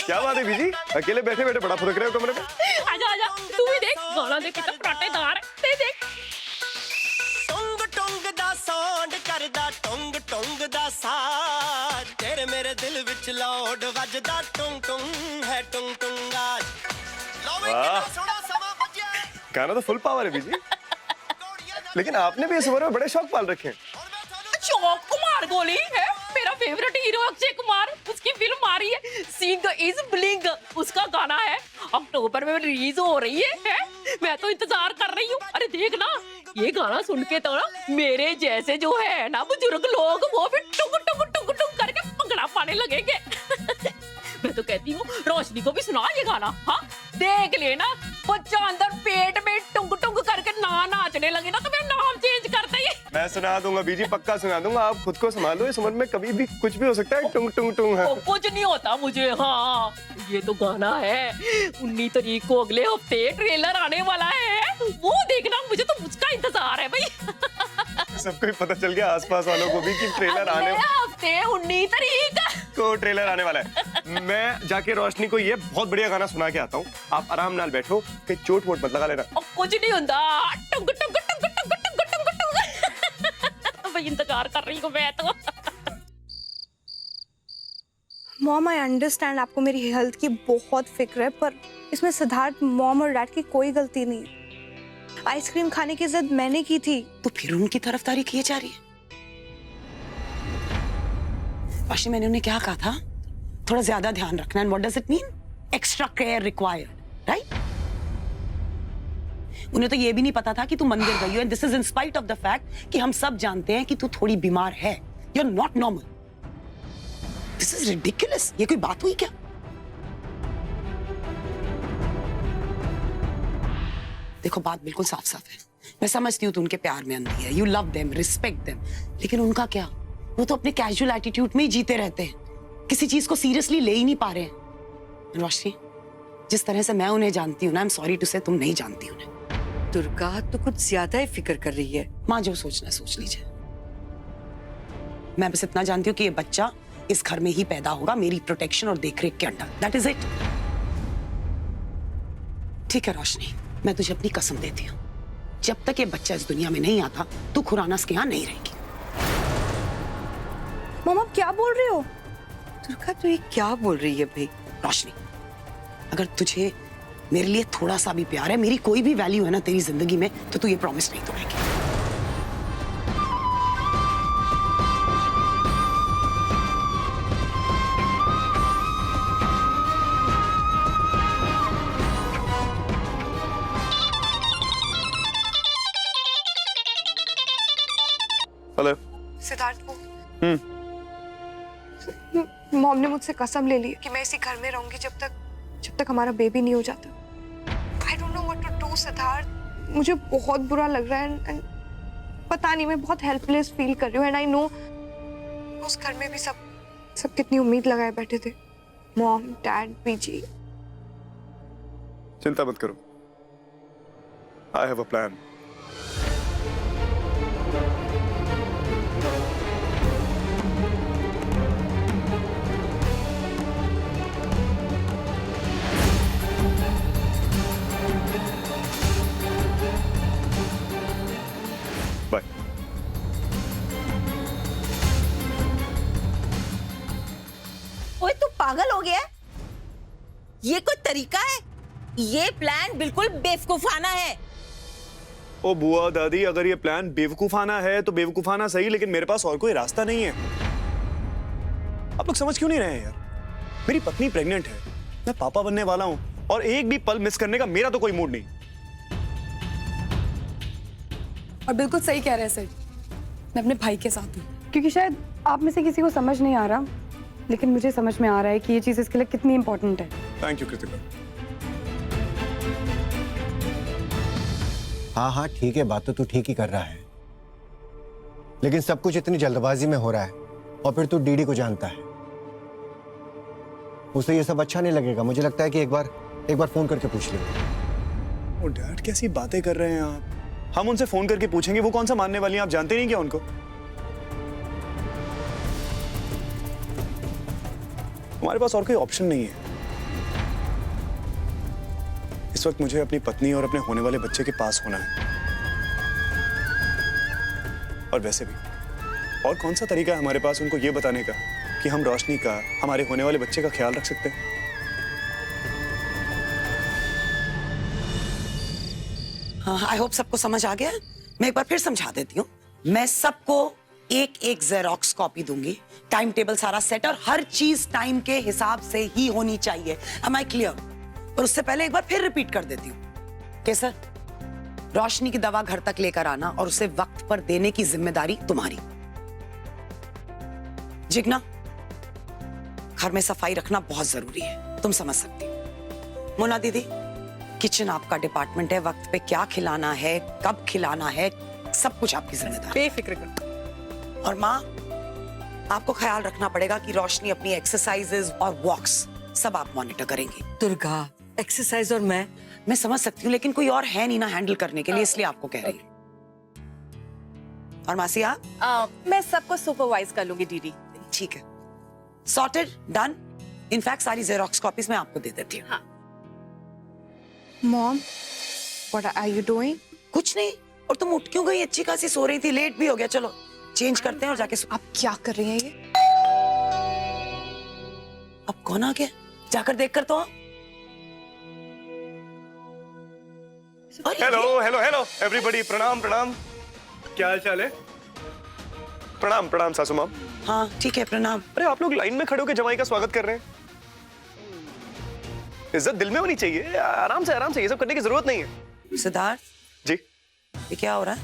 क्या बात है बीजी, अकेले बैठे बैठे बड़ा फुदक रहे हो कमरे में? आजा आजा, तू भी देख, गाना देख कितना फटाटेदार है, देख। टुंग टुंग दा साउंड करदा टुंग टुंग दा साथ तेरे मेरे दिल विच लाउड वजदा टुंग टुंग है टुंग टुंगा। वाह, गाना तो फुल पावर है बीजी। लेकिन आपने भी इस उम्र में बड़े शौक पाल रखे हैं। शौक कुमार गोली है मेरा फेवरेट हीरो अक्षय कुमार, उसकी फिल्म आ रही है सिंग इज ब्लिंग, उसका गाना है अक्टूबर में रिलीज हो रही है? मैं तो इंतजार कर रही हूँ। अरे देख ना, ये गाना सुन के तो ना मेरे जैसे जो है ना बुजुर्ग लोग वो भी टुक टुक टुक टुक करके पगड़ा पाने लगेंगे। मैं तो कहती हूँ रोशनी को भी सुना ये गाना। हाँ देख लेना, बच्चा अंदर पेट में टुंग टुंग करके ना नाचने लगे ना तो मेरा नाम चेंज करते ही। मैं सुना दूंगा बीजी, पक्का सुना दूंगा। आप खुद को संभालो, इस उम्र में कभी भी कुछ भी हो सकता है। टुंग टुंग टुंग है। कुछ नहीं होता मुझे। हाँ ये तो गाना है 19 तारीख को अगले हफ्ते ट्रेलर आने वाला है, वो देखना। मुझे तो उसका इंतजार है भाई। सबको ही पता चल गया, आसपास वालों को भी कि ट्रेलर आने हफ्ते 19 तारीख को ट्रेलर आने वाला है। मैं जाके रोशनी को ये बहुत बढ़िया गाना सुना के आता हूँ, आप आराम नाल बैठो, कहीं चोट वोट मत लगा लेना। कुछ नहीं होता, टुंग टुंग टुंग टुंग टुंग टुंग टुंग। भाई इंतजार कर रही हूँ मैं तो। मॉम आई अंडरस्टैंड आपको मेरी हेल्थ की बहुत फिक्र है, पर इसमें सिद्धार्थ मॉम और डैड की कोई गलती नहीं है। आइसक्रीम खाने की जिद मैंने की थी। तो फिर उनकी तरफदारी किए जा रही है। पाशी, मैंने उन्हें क्या कहा था? थोड़ा ज्यादा ध्यान रखना। And what does it mean? Extra care required, right? उन्हें तो ये भी नहीं पता था कि तू मंदिर गई हो, and this is in spite of the fact कि हम सब जानते हैं कि तू थोड़ी बीमार है। You are not normal. This is ridiculous. ये कोई बात हुई क्या? देखो, बात बिल्कुल साफ साफ है। मैं समझती हूँ तू उनके प्यार में अंधी है, you love them, respect them, लेकिन उनका क्या? वो तो अपने कैजुअल एटीट्यूड में ही जीते रहते हैं, किसी चीज को सीरियसली ले ही नहीं पा रहे हैं। रोशनी, जिस तरह से मैं उन्हें जानती हूँ ना, आई एम सॉरी टू से, तुम नहीं जानती उन्हें। दुर्गा तो कुछ ज्यादा ही फिक्र कर रही है। माँ जो सोचना सोच लीजिए। मैं बस इतना जानती हूँ कि ये बच्चा इस घर में ही पैदा होगा, मेरी प्रोटेक्शन और देखरेख के अंडर। That is it. ठीक है रोशनी, मैं तुझे अपनी कसम देती हूँ, जब तक ये बच्चा इस दुनिया में नहीं आता तू खुराना के यहाँ नहीं रहेगी। मॉम आप क्या बोल रहे हो? दुर्गा तो ये क्या बोल रही है भाई? रोशनी, अगर तुझे मेरे लिए थोड़ा सा भी प्यार है, मेरी कोई भी वैल्यू है ना तेरी जिंदगी में, तो तू ये प्रॉमिस नहीं तोड़ेगी। हेलो सिद्धार्थ को मॉम ने मुझसे कसम ले ली कि मैं इसी घर में रहूंगी जब तक हमारा बेबी नहीं हो जाता। I don't know what to do Siddharth, मुझे बहुत बुरा लग रहा है एंड पता नहीं, मैं बहुत हेल्पलेस फील कर रही हूँ। एंड आई नो उस घर में भी सब कितनी उम्मीद लगाए बैठे थे, मॉम, डैड, बीजी। चिंता मत करो, I have a plan. Bye. ओए तू पागल हो गया है? ये कोई तरीका है? ये प्लान बिल्कुल बेवकूफाना है। ओ बुआ दादी, अगर ये प्लान बेवकूफाना है तो बेवकूफाना सही, लेकिन मेरे पास और कोई रास्ता नहीं है। आप लोग समझ क्यों नहीं रहे हैं यार? मेरी पत्नी प्रेग्नेंट है, मैं पापा बनने वाला हूं, और एक भी पल मिस करने का मेरा तो कोई मूड नहीं। और बिल्कुल सही कह रहे हैं सर, मैं अपने भाई के साथ हूँ, क्योंकि शायद आप में से किसी को समझ नहीं आ रहा, लेकिन मुझे समझ में आ रहा है कि ये चीज़ इसके लिए कितनी इंपॉर्टेंट है। Thank you Kritika. हाँ हाँ ठीक है, बात तो तू ठीक ही कर रहा है, लेकिन सब कुछ इतनी जल्दबाजी में हो रहा है, और फिर तू डीडी को जानता है, उसे ये सब अच्छा नहीं लगेगा। मुझे लगता है कि एक बार फोन करके पूछ ले। ओ डैड, कैसी बातें कर रहे हैं आप? हम उनसे फोन करके पूछेंगे, वो कौन सा मानने वाली हैं? आप जानते नहीं क्या उनको? हमारे पास और कोई ऑप्शन नहीं है। इस वक्त मुझे अपनी पत्नी और अपने होने वाले बच्चे के पास होना है। और वैसे भी और कौन सा तरीका है हमारे पास उनको ये बताने का कि हम रोशनी का, हमारे होने वाले बच्चे का ख्याल रख सकते हैं। आई होप सबको समझ आ गया। मैं एक बार फिर समझा देती हूँ। मैं सबको एक एक जेरोक्स कॉपी दूंगी, टाइम टेबल सारा सेट, और हर चीज टाइम के हिसाब से ही होनी चाहिए। Am I clear? और उससे पहले एक बार फिर रिपीट कर देती हूँ कि सर, रोशनी की दवा घर तक लेकर आना और उसे वक्त पर देने की जिम्मेदारी तुम्हारी। जिग्ना, घर में सफाई रखना बहुत जरूरी है, तुम समझ सकती हो। मोना दीदी, किचन आपका डिपार्टमेंट है, वक्त पे क्या खिलाना है, कब खिलाना है, सब कुछ आपकी जिम्मेदारी। बेफिक्र कर। और माँ, आपको ख्याल रखना पड़ेगा कि रोशनी अपनी एक्सरसाइजेज और वॉक्स सब आप मॉनिटर करेंगी। दुर्गा, एक्सरसाइज और मैं समझ सकती हूँ, लेकिन कोई और है नहीं ना हैंडल करने के लिए, इसलिए आपको कह रही हूँ। और मासी आप? मैं सबको सुपरवाइज कर लूंगी दीदी। ठीक है, सॉर्टेड, डन। इनफैक्ट सारी जेरोक्स कॉपीज मैं आपको दे देती हूँ। Mom, what are you doing? कुछ नहीं। और तुम उठ क्यों गई? अच्छी खासी सो रही थी, लेट भी हो गया। चलो चेंज करते हैं और जाके आप क्या कर रही हैं ये? अब कौन आ गया? जाकर देख कर तो। हेलो हेलो हेलो एवरीबॉडी, प्रणाम प्रणाम। क्या हाल चाल है? प्रणाम प्रणाम सासू माँ। हाँ ठीक है, प्रणाम। अरे आप लोग लाइन में खड़े होकर जमाई का स्वागत कर रहे हैं। इज्जत दिल में होनी चाहिए, आराम से ये सब करने की जरूरत नहीं है। सिद्धार्थ जी। ये क्या हो रहा है?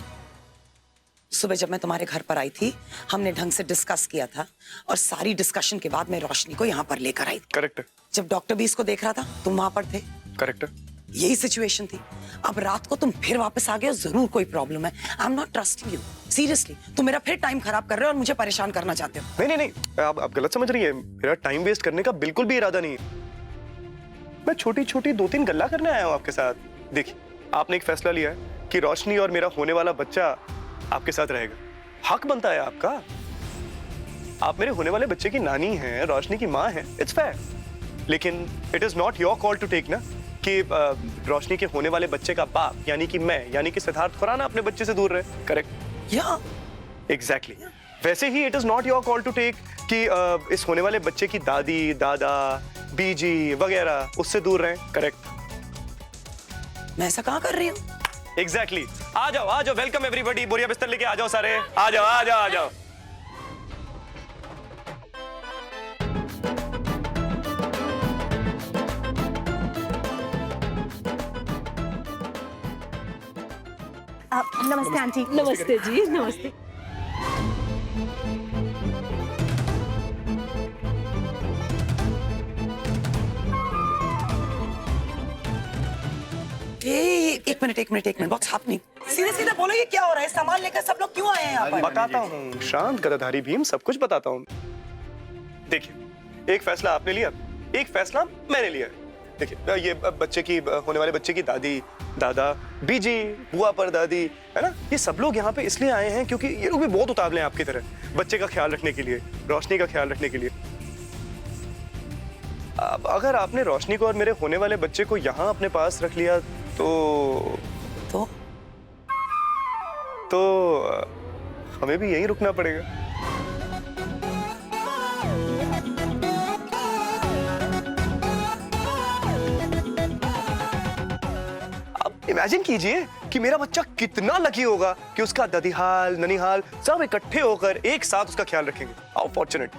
सुबह जब मैं तुम्हारे घर पर आई थी, हमने ढंग से डिस्कस किया था, और सारी डिस्कशन के बाद मैं रोशनी को यहाँ पर लेकर आई। करेक्ट। जब डॉक्टर भी इसको देख रहा था, तुम वहां पर थे। करेक्ट। यही सिचुएशन थी। अब रात को तुम फिर वापस आ गए हो, जरूर कोई प्रॉब्लम है। I am not trusting you, seriously. तुम मेरा फिर टाइम खराब कर रहे हो और मुझे परेशान करना चाहते हो। नहीं, आप गलत समझ रही है। मेरा टाइम वेस्ट करने का बिल्कुल भी इरादा नहीं है। मैं छोटी छोटी 2-3 गल्ला करने आया हूँ आपके साथ। देखिए, आपने एक फैसला लिया है कि रोशनी और मेरा होने वाला बच्चा आपके साथ रहेगा। हक बनता है आपका। आप मेरे होने वाले बच्चे की नानी हैं, रोशनी की माँ हैं, इट्स फेयर। लेकिन it is not your call to take ना कि रोशनी के होने वाले बच्चे का बाप यानी कि मैं, यानी कि सिद्धार्थ खुराना अपने बच्चे से दूर रहे। करेक्ट? या एग्जैक्टली। वैसे ही it is not your call to take कि इस होने वाले बच्चे की दादी, दादा, बीजी वगैरह उससे दूर रहें। करेक्ट? मैं ऐसा कहाँ कर रही हूँ? एग्जैक्टली। आ जाओ, वेलकम एवरीबॉडी। बोरिया बिस्तर लेके आ जाओ सारे, आ जाओ। नमस्ते आंटी। नमस्ते जी, नमस्ते। एक मिनट, व्हाट्स हैपनिंग? सीधे बोलो, ये क्या हो रहा है? सामान लेकर सब लोग क्यों आए हैं यहाँ पर? बताता हूँ, शांत गदाधारी भीम, सब कुछ बताता हूँ। देखिए, एक फैसला आपने लिया, एक फैसला मैंने लिया। देखिए, ये बच्चे की, होने वाले बच्चे की दादी, दादा, बीजी, बुआ पर दादी, है ना, ये सब लोग यहाँ पे इसलिए आए हैं क्योंकि ये लोग भी बहुत उतावले हैं आपकी तरह, बच्चे का ख्याल रखने के लिए, रोशनी का ख्याल रखने के लिए। अब अगर आपने रोशनी को और मेरे होने वाले बच्चे को यहाँ अपने पास रख लिया तो हमें भी यहीं रुकना पड़ेगा। अब इमेजिन कीजिए कि मेरा बच्चा कितना लकी होगा कि उसका ददीहाल, ननिहाल सब इकट्ठे होकर एक साथ उसका ख्याल रखेंगे। How fortunate.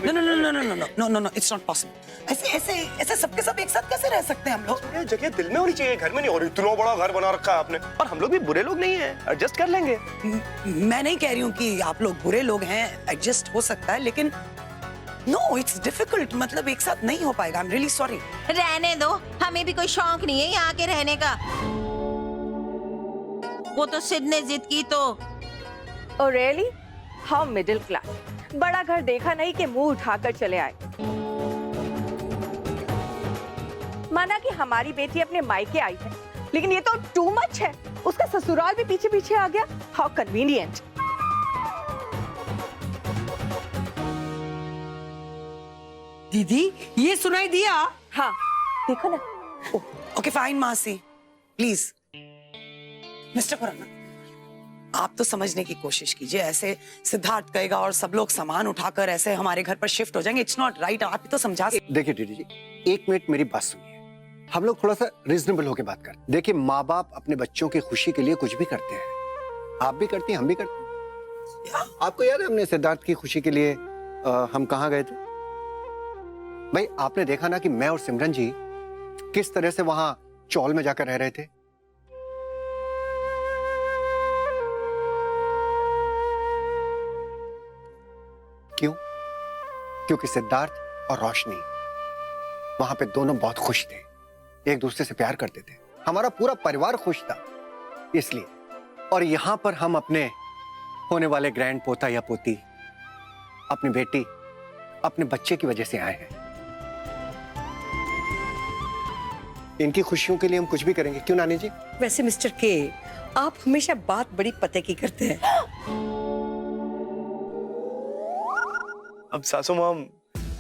No, it's not possible. ऐसे सबके सब एक साथ कैसे रह सकते हैं हम लोग? ये जगह दिल में होनी चाहिए, घर में नहीं। और इतना बड़ा घर बना रखा है आपने, और हम लोग भी बुरे लोग नहीं हैं, एडजस्ट कर लेंगे। मैं नहीं कह रही हूँ कि आप लोग बुरे लोग हैं, एडजस्ट हो सकता है, लेकिन नो, इट्स डिफिकल्ट। मतलब एक साथ नहीं हो पाएगा। I am really sorry. रहने दो, हमें भी कोई शौक नहीं है यहाँ के रहने का। वो तो सिड ने जिद की तो। Oh really? How middle class? बड़ा घर देखा नहीं कि मुंह उठाकर चले आए। माना कि हमारी बेटी अपने मायके आई है, लेकिन ये तो टू मच है। उसका ससुराल भी पीछे पीछे आ गया। How convenient. दीदी ये सुनाई दिया? हाँ देखो ना। ओके फाइन मासी, प्लीज मिस्टर खुराना, आप तो समझने की कोशिश कीजिए। ऐसे सिद्धार्थ कहेगा और सब लोग सामान उठाकर ऐसे हमारे घर पर शिफ्ट हो जाएंगे, इट्स नॉट राइट। आप ही तो समझा। देखिए दीदी जी, 1 मिनट मेरी बात सुनिए। हम लोग थोड़ा सा रिजनेबल होकर बात करते हैं। देखिए, माँ बाप अपने बच्चों की खुशी के लिए कुछ भी करते हैं। आप भी करती हैं, हम भी करते हैं। आपको याद है हमने सिद्धार्थ की खुशी के लिए हम कहाँ गए थे? भाई आपने देखा ना कि मैं और सिमरन जी किस तरह से वहां चौल में जाकर रह रहे थे। क्यों? क्योंकि सिद्धार्थ और रोशनी वहां पे दोनों बहुत खुश थे, एक दूसरे से प्यार करते थे, हमारा पूरा परिवार खुश था इसलिए। और यहां पर हम अपने होने वाले ग्रैंड पोता या पोती, अपनी बेटी, अपने बच्चे की वजह से आए हैं। इनकी खुशियों के लिए हम कुछ भी करेंगे, क्यों नानी जी? वैसे मिस्टर के, आप हमेशा बात बड़ी पते की करते हैं। अब सासू माम,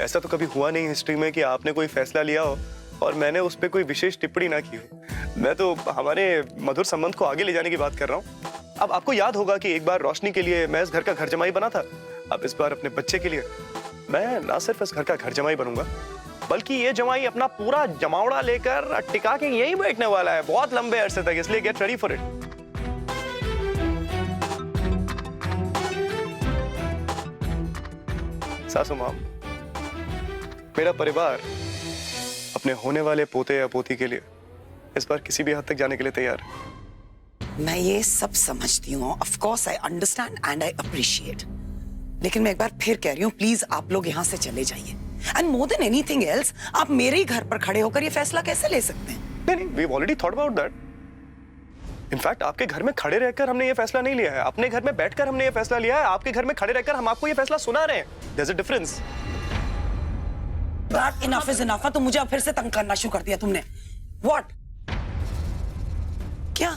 ऐसा तो कभी हुआ नहीं हिस्ट्री में कि आपने कोई फैसला लिया हो और मैंने उस पर कोई विशेष टिप्पणी ना की हो। मैं तो हमारे मधुर संबंध को आगे ले जाने की बात कर रहा हूँ। अब आपको याद होगा कि एक बार रोशनी के लिए मैं इस घर का घर जमाई बना था। अब इस बार अपने बच्चे के लिए मैं ना सिर्फ इस घर का घर जमाई बनूंगा, बल्कि ये जमाई अपना पूरा जमावड़ा लेकर टिका के यहीं बैठने वाला है बहुत लंबे अरसे तक, इसलिए गेट रेडी फॉर इट। सासू माम, मेरा परिवार अपने होने वाले पोते या पोती के लिए इस बार किसी भी हद तक जाने के लिए तैयार है। मैं ये सब समझती हूँ, of course I understand and I appreciate, लेकिन मैं एक बार फिर कह रही हूँ, प्लीज आप लोग यहाँ से चले जाइए। And more than anything else, आप मेरे ही घर पर खड़े होकर ये फैसला कैसे ले सकते हैं? नहीं, we've already thought about that. In fact आपके घर में खड़े रहकर हमने ये फैसला नहीं लिया है, अपने घर में बैठकर हमने ये फैसला लिया है। आपके घर में खड़े रहकर हम आपको ये फैसला सुना रहे हैं। There's a difference. But enough is enough, तो मुझे अब फिर से तंग करना शुरू कर दिया तुमने। What? क्या?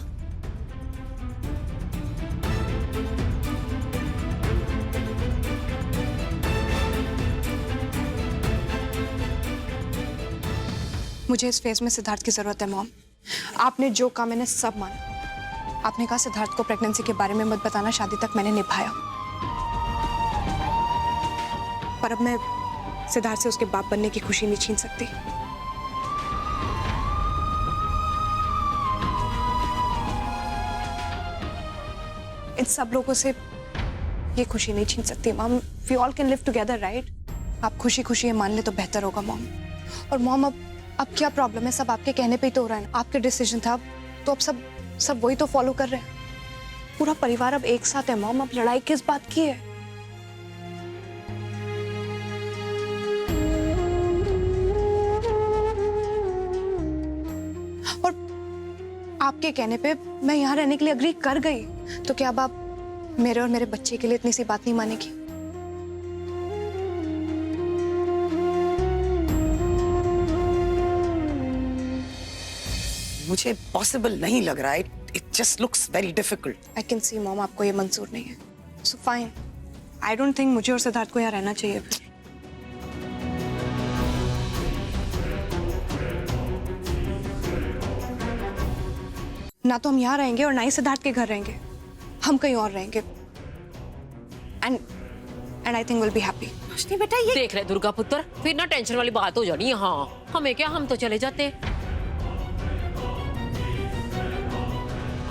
मुझे इस फेज में सिद्धार्थ की जरूरत है मॉम। आपने जो कहा मैंने सब माना। आपने कहा सिद्धार्थ को प्रेगनेंसी के बारे में मत बताना, शादी तक मैंने निभाया। पर अब मैं सिद्धार्थ से उसके बाप बनने की खुशी नहीं छीन सकती। इन सब लोगों से ये खुशी नहीं छीन सकती mom. We all can live together, right? आप खुशी खुशी ये मान ले तो बेहतर होगा मॉम। और मॉम अब क्या प्रॉब्लम है? सब आपके कहने पे ही तो हो रहा है ना। आपके डिसीजन था तो अब सब वही तो फॉलो कर रहे हैं। पूरा परिवार अब एक साथ है मॉम, अब लड़ाई किस बात की है? और आपके कहने पे मैं यहाँ रहने के लिए अग्री कर गई, तो क्या अब आप मेरे और मेरे बच्चे के लिए इतनी सी बात नहीं मानेगी? मुझे पॉसिबल नहीं लग रहा है। It just looks very difficult. I can see mom, आपको ये मंजूर नहीं है। So fine, I don't think मुझे और सिद्धार्थ को यहाँ रहना चाहिए फिर। ना तो हम यहाँ रहेंगे और ना ही सिद्धार्थ के घर रहेंगे, हम कहीं और रहेंगे। And I think will be happy. Roshni बेटा, ये देख रहे दुर्गा पुत्र, फिर ना टेंशन वाली बात हो जानी है। हाँ, हमें क्या, हम तो चले जाते।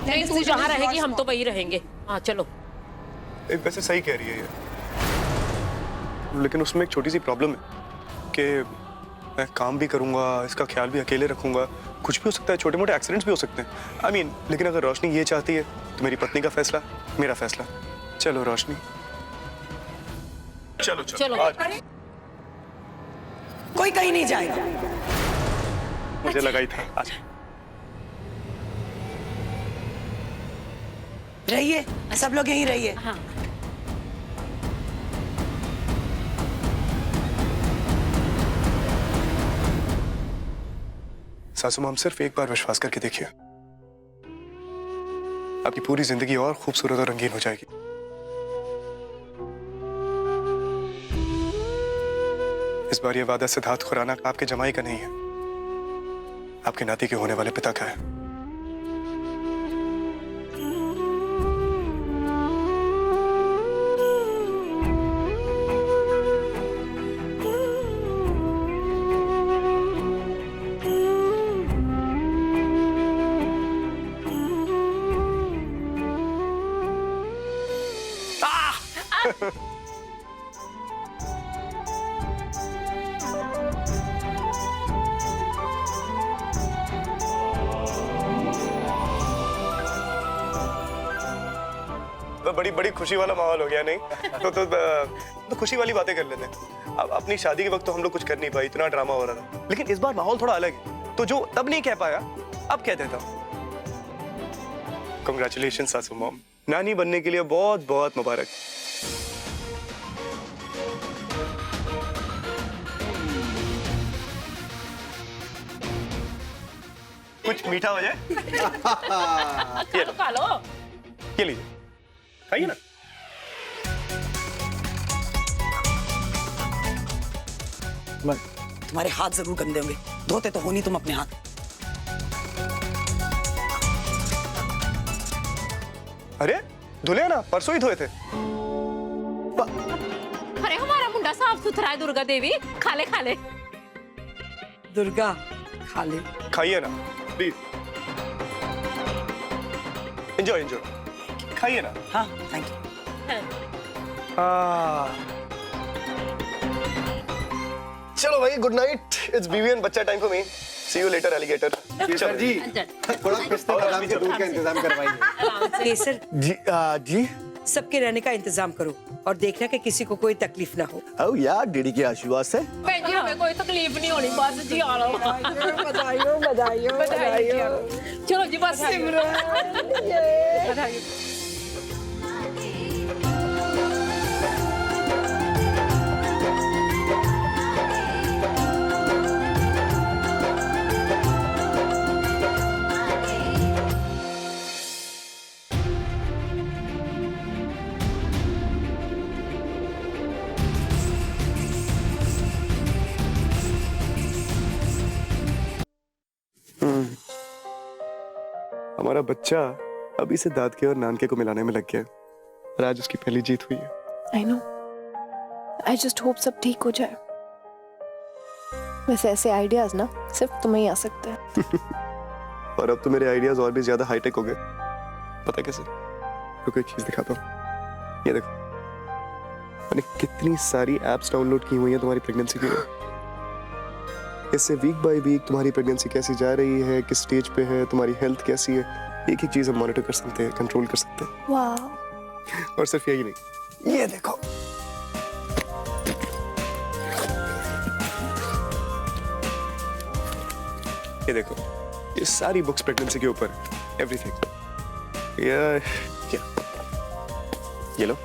नहीं, तू जहाँ रहेगी हम तो वही रहेंगे। हाँ चलो। एक वैसे सही कह रही है ये, लेकिन उसमें एक छोटी सी प्रॉब्लम है कि मैं काम भी करूंगा, इसका ख्याल भी अकेले रखूंगा, कुछ भी हो सकता है, छोटे मोटे एक्सीडेंट्स भी हो सकते हैं। आई मीन, लेकिन अगर रोशनी ये चाहती है तो मेरी पत्नी का फैसला मेरा फैसला। चलो रोशनी, चलो चलो। कोई कहीं नहीं जाएगा। मुझे लगा ही था। आज रहिए, सब लोग यहीं रहिए। हाँ। सासू माम, सिर्फ एक बार विश्वास करके देखिए, आपकी पूरी जिंदगी और खूबसूरत और रंगीन हो जाएगी। इस बार ये वादा सिद्धार्थ खुराना का आपके जमाई का नहीं है, आपके नाती के होने वाले पिता का है। तो बड़ी बड़ी खुशी वाला माहौल हो गया नहीं? तो खुशी वाली बातें कर लेते हैं। अब अपनी शादी के वक्त तो हम लोग कुछ कर नहीं पाए, इतना ड्रामा हो रहा था, लेकिन इस बार माहौल थोड़ा अलग है, तो जो तब नहीं कह पाया अब कह देता हूँ। कांग्रेचुलेशन सासू मॉम, नानी बनने के लिए बहुत बहुत मुबारक। कुछ मीठा हो जाए? खा लो। ये लीजिए, खाइए ना। तुम्हारे हाथ जरूर गंदे होंगे, धोते तो हो नहीं तुम अपने हाथ। अरे धुले ना, परसों ही धोए थे। अरे हमारा मुंडा साफ सुथरा है दुर्गा देवी, खा ले खा ले। दुर्गा खा ले। खाइए ना प्लीज, एंजॉय एंजॉय, खाइए ना। हाँ थैंक यू। चलो भाई, गुड नाइट, इट्स बीवी एंड बच्चा time for me. See you later alligator. केसर जी थोड़ा पिस्ता बादाम के दूध का इंतजाम करवाइए। केसर जी जी। सबके रहने का इंतजाम करो और देखना कि किसी को कोई तकलीफ ना हो। ओ यार, डैडी के आशीर्वाद से। भैन जी हमें कोई तकलीफ नहीं होनी, बस जी आ लो। बधाइयों बधाइयों बधाइयों। चलो जी बस। बधाइयों। हमारा बच्चा अभी से दादके और नानके को मिलाने में लग गया है, और आज उसकी पहली जीत हुई है। I know, I just hope सब ठीक हो जाए। वैसे ऐसे आइडियाज ना सिर्फ तुम्हें ही आ सकते हैं। और अब तो मेरे आइडियाज और भी ज्यादा हाईटेक हो गए। पता कैसे? रुको एक चीज दिखाता हूँ, ये देखो, मैंने कितनी सारी एप्स डाउनलोड की हुई हैं तुम्हारी प्रेगनेंसी की। इससे वीक बाय वीक तुम्हारी प्रेगनेंसी कैसी जा रही है, किस स्टेज पे है, तुम्हारी हेल्थ कैसी है, एक एक चीज हम मॉनिटर कर सकते हैं, कंट्रोल कर सकते हैं। वाह। और सिर्फ यही नहीं, ये देखो, ये देखो, ये सारी बुक्स प्रेगनेंसी के ऊपर, एवरीथिंग। ये लो,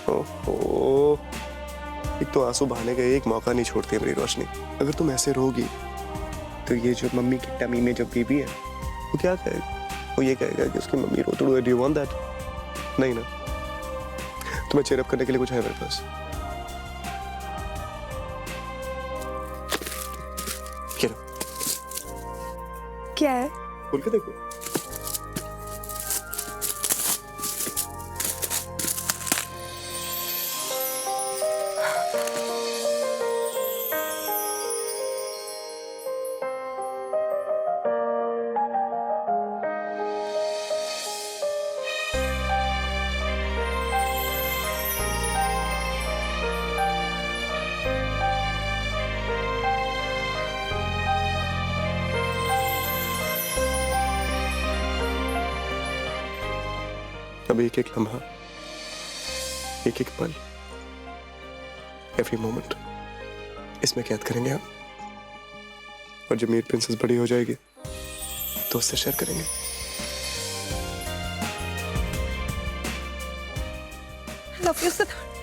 ओहो, एक तो आंसू बहाने का एक मौका नहीं छोड़ती है मेरी रोशनी। अगर तुम ऐसे रहोगी तो ये जो मम्मी की टमी में जो बेबी है वो क्या कहेगा? वो ये कहेगा कि उसकी मम्मी रो तो डू यू वांट दैट? नहीं ना, तुम्हें चेयर अप करने के लिए कुछ है मेरे पास। क्या है? खोल के देखो। अब एक एक लम्हा, एक एक पल, एवरी मोमेंट इसमें कैद करेंगे हम। और जब मेरी प्रिंसेस बड़ी हो जाएगी तो उससे शेयर करेंगे। Love you Siddharth.